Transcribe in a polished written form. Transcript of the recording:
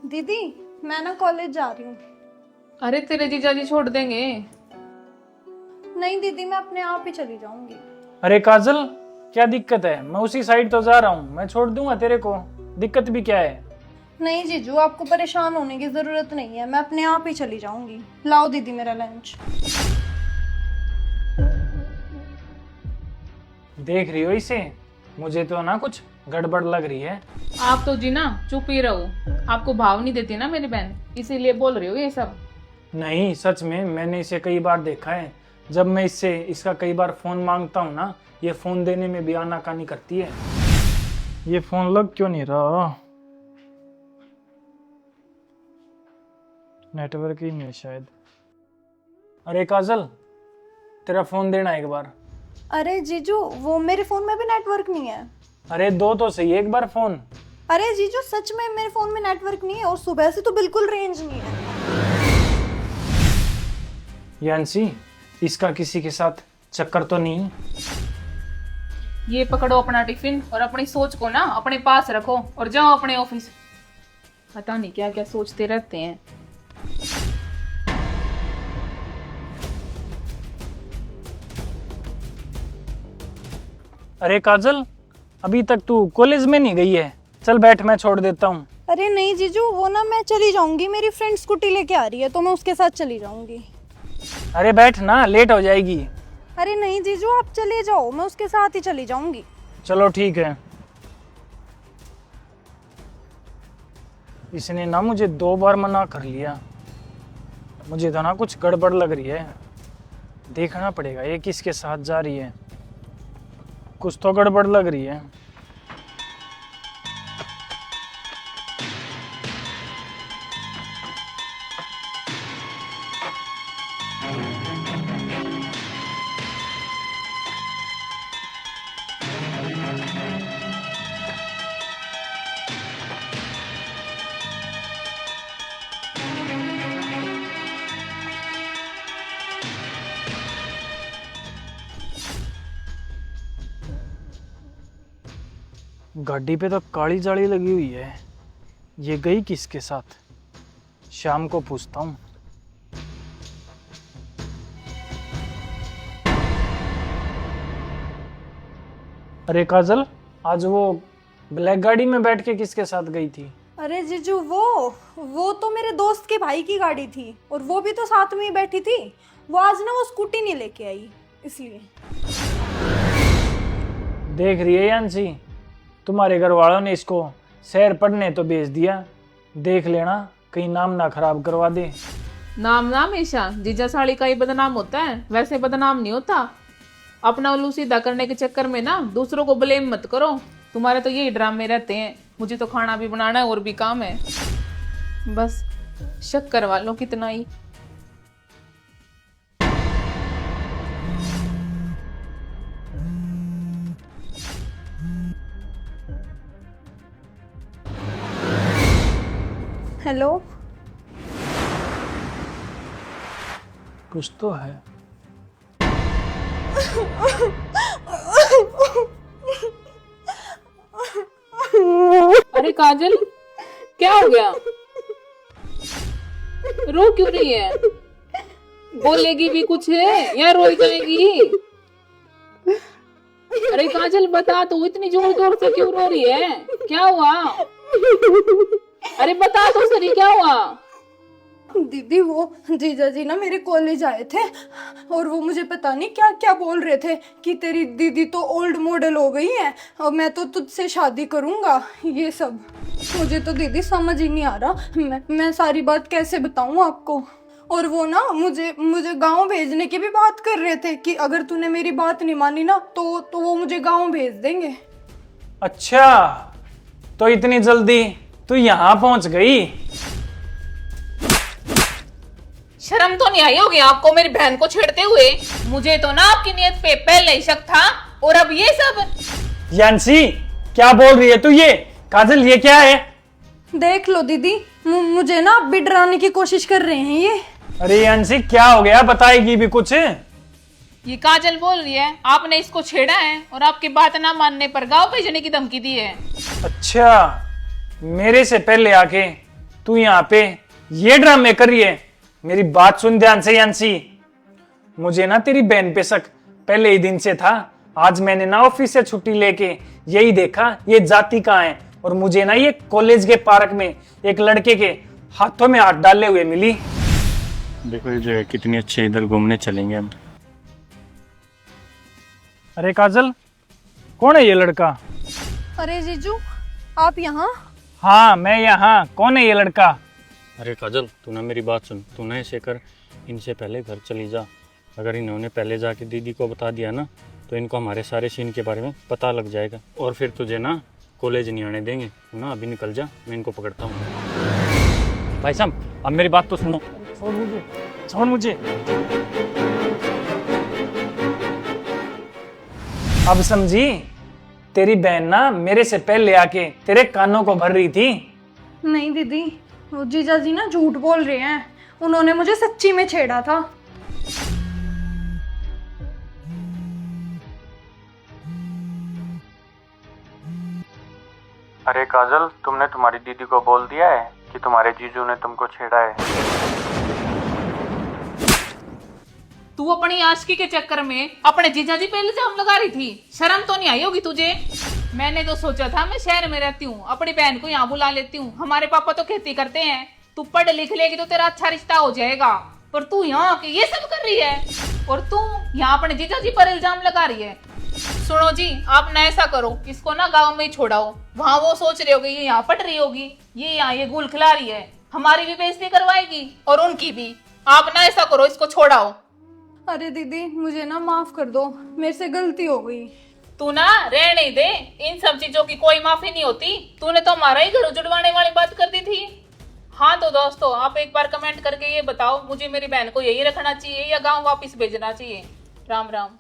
दीदी मैं ना कॉलेज जा रही हूँ। अरे तेरे जीजाजी छोड़ देंगे। नहीं दीदी, मैं अपने आप ही चली जाऊंगी। अरे काजल, क्या दिक्कत है? मैं उसी साइड तो जा रहा हूँ, मैं छोड़ दूंगा तेरे को। दिक्कत भी क्या है? नहीं जीजू, आपको परेशान होने की जरूरत नहीं है, मैं अपने आप ही चली जाऊंगी। लाओ दीदी मेरा लंच। देख रही हो इसे? मुझे तो ना कुछ गड़बड़ लग रही है। आप तो जी ना चुप ही रहो, आपको भाव नहीं देती ना मेरी बहन, इसीलिए बोल रही हो ये सब। नहीं, सच में मैंने इसे कई बार देखा है। जब मैं इसका कई बार फोन मांगता हूँ ना, ये फोन देने में भी आनाकानी करती है। ये फोन लग क्यों नहीं रहा? नेटवर्क ही नहीं है शायद। अरे काजल, तेरा फोन देना एक बार। अरे जीजू, वो मेरे फोन में भी नेटवर्क नहीं है। अरे दो तो सही एक बार फोन। अरे जीजू सच में मेरे फोन में नेटवर्क नहीं है, और सुबह से तो बिल्कुल रेंज नहीं है। यान्सी, इसका किसी के साथ चक्कर तो नहीं? ये पकड़ो अपना टिफिन और अपनी सोच को ना अपने पास रखो और जाओ अपने ऑफिस। पता नहीं क्या क्या सोचते रहते हैं। अरे काजल, अभी तक तू कॉलेज में नहीं गई है? चल बैठ, मैं छोड़ देता हूँ। अरे नहीं जीजू, वो ना मैं चली जाऊंगी, मेरी फ्रेंड स्कूटी लेके आ रही है तो मैं उसके साथ चली जाऊंगी। अरे बैठ ना, लेट हो जाएगी। अरे नहीं जीजू, आप चले जाओ, मैं उसके साथ ही चली जाऊंगी। चलो ठीक है। इसने ना मुझे 2 बार मना कर लिया। मुझे तो ना कुछ गड़बड़ लग रही है। देखना पड़ेगा ये किसके साथ जा रही है। कुछ तो गड़बड़ लग रही है। गाड़ी पे तो काली जाली लगी हुई है। ये गई किसके साथ? शाम को पूछता हूँ। अरे काजल, आज वो ब्लैक गाड़ी में बैठ के किसके साथ गई थी? अरे जीजू, वो तो मेरे दोस्त के भाई की गाड़ी थी, और वो भी तो साथ में ही बैठी थी। वो आज ना वो स्कूटी नहीं लेके आई, इसलिए। देख रही है यान्सी, तुम्हारे घर वालों ने इसको शहर पढ़ने तो भेज दिया। देख लेना कहीं नाम ना खराब करवा दे। नाम ना हमेशा जीजा साड़ी का ही बदनाम होता है, वैसे बदनाम नहीं होता। अपना उल्लू सीधा करने के चक्कर में ना दूसरों को ब्लेम मत करो। तुम्हारे तो यही ड्रामे रहते हैं। मुझे तो खाना भी बनाना है और भी काम है, बस शक करवा लो कितना ही। हेलो। कुछ तो है। अरे काजल, क्या हो गया? रो क्यों रही है? बोलेगी भी कुछ है या रो जाएगी? अरे काजल बता, तो इतनी जोर जोर से क्यों रो रही है? क्या हुआ? अरे बता तो सही, क्या हुआ? दीदी, वो जीजा जी ना मेरे कॉलेज आए थे, और वो मुझे पता नहीं क्या क्या बोल रहे थे कि तेरी दीदी तो ओल्ड मॉडल हो गई है और मैं तो तुझसे शादी करूंगा, ये सब। मुझे तो दीदी समझ ही नहीं आ रहा, मैं सारी बात कैसे बताऊं आपको। और वो ना मुझे गांव भेजने की भी बात कर रहे थे कि अगर तूने मेरी बात नहीं मानी ना तो वो मुझे गांव भेज देंगे। अच्छा, तो इतनी जल्दी तू यहाँ पहुंच गई? शर्म तो नहीं आई होगी आपको मेरी बहन को छेड़ते हुए? मुझे तो ना आपकी नीयत पे पहले ही शक था, और अब ये सब। यान्सी, क्या बोल रही है तू ये? काजल, ये क्या है? देख लो दीदी, मुझे ना अब भी डराने की कोशिश कर रहे हैं ये। अरे यान्सी, क्या हो गया? बताएगी भी कुछ? ये काजल बोल रही है आपने इसको छेड़ा है और आपकी बात ना मानने पर गांव भेजने की धमकी दी है। अच्छा, मेरे से पहले आके तू यहाँ पे ये ड्रामे कर रही है? मेरी बात सुन ध्यान से यांसी। मुझे ना तेरी बहन पे शक पहले ही दिन से था। आज मैंने ना ऑफिस से छुट्टी लेके यही देखा ये जाति कहाँ है, और मुझे ना ये कॉलेज के पार्क में एक लड़के के हाथों में हाथ डाले हुए मिली। देखो ये जगह कितनी अच्छी है, इधर घूमने चलेंगे हम। अरे काजल, कौन है ये लड़का? अरे जीजू, आप यहाँ? हाँ मैं यहाँ। कौन है ये लड़का? अरे काजल, तू ना मेरी बात सुन। तू ना ऐसे कर, इनसे पहले घर चली जा। अगर इन्होंने पहले जाके दीदी को बता दिया ना, तो इनको हमारे सारे सीन के बारे में पता लग जाएगा, और फिर तुझे ना कॉलेज नहीं आने देंगे। तू ना अभी निकल जा, मैं इनको पकड़ता हूँ। भाई साहब, अब मेरी बात तो सुनो। छोड़ मुझे, छोड़ मुझे। अब समझी? तेरी बहन ना मेरे से पहले आके तेरे कानों को भर रही थी। नहीं दीदी, वो जीजा जी ना झूठ बोल रहे हैं। उन्होंने मुझे सच्ची में छेड़ा था। अरे काजल, तुमने तुम्हारी दीदी को बोल दिया है कि तुम्हारे जीजू ने तुमको छेड़ा है? तू अपनी आशिकी के चक्कर में अपने जीजाजी पे इल्जाम लगा रही थी। शर्म तो नहीं आई होगी तुझे? मैंने तो सोचा था मैं शहर में रहती हूँ, अपनी बहन को यहाँ बुला लेती हूँ। हमारे पापा तो खेती करते हैं, तू पढ़ लिख लेगी तो तेरा अच्छा रिश्ता हो जाएगा। पर तू यहाँ आके ये सब कर रही है, और तू यहाँ अपने जीजाजी पर इल्जाम लगा रही है। सुनो जी, आप ना ऐसा करो, इसको ना गाँव में ही छोड़ाओ। वहाँ वो सोच रही होगी ये यहाँ पढ़ रही होगी, ये यहाँ ये गुल खिला रही है, हमारी भी बेइज्जती करवाएगी और उनकी भी। आप ना ऐसा करो, इसको छोड़ाओ। अरे दीदी, मुझे ना माफ कर दो, मेरे से गलती हो गई। तू ना रहने दे, इन सब चीजों की कोई माफी नहीं होती। तूने तो हमारा ही घर उजड़वाने वाली बात कर दी थी। हाँ तो दोस्तों, आप एक बार कमेंट करके ये बताओ, मुझे मेरी बहन को यही रखना चाहिए या गांव वापस भेजना चाहिए? राम राम।